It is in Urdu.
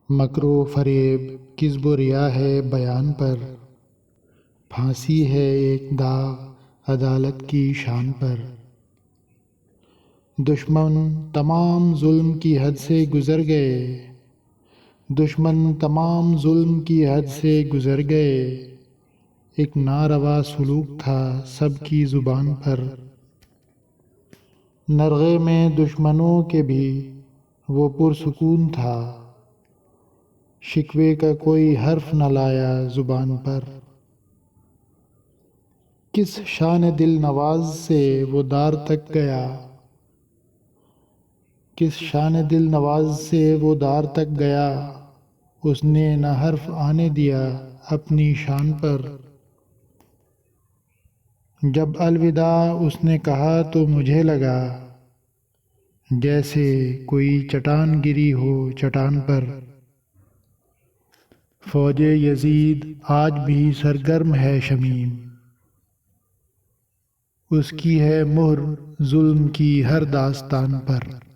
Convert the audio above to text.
مکر و فریب کذب و ریا ہے بیان پر، پھانسی ہے ایک داغ عدالت کی شان پر۔ دشمن تمام ظلم کی حد سے گزر گئے، دشمن تمام ظلم کی حد سے گزر گئے، ایک ناروا سلوک تھا سب کی زبان پر۔ نرغے میں دشمنوں کے بھی وہ پرسکون تھا، شکوے کا کوئی حرف نہ لایا زبان پر۔ کس شان دل نواز سے وہ دار تک گیا، کس شان دل نواز سے وہ دار تک گیا، اس نے نہ حرف آنے دیا اپنی شان پر۔ جب الوداع اس نے کہا تو مجھے لگا، جیسے کوئی چٹان گری ہو چٹان پر۔ فوج یزید آج بھی سرگرم ہے شمیم، اس کی ہے مہر ظلم کی ہر داستان پر۔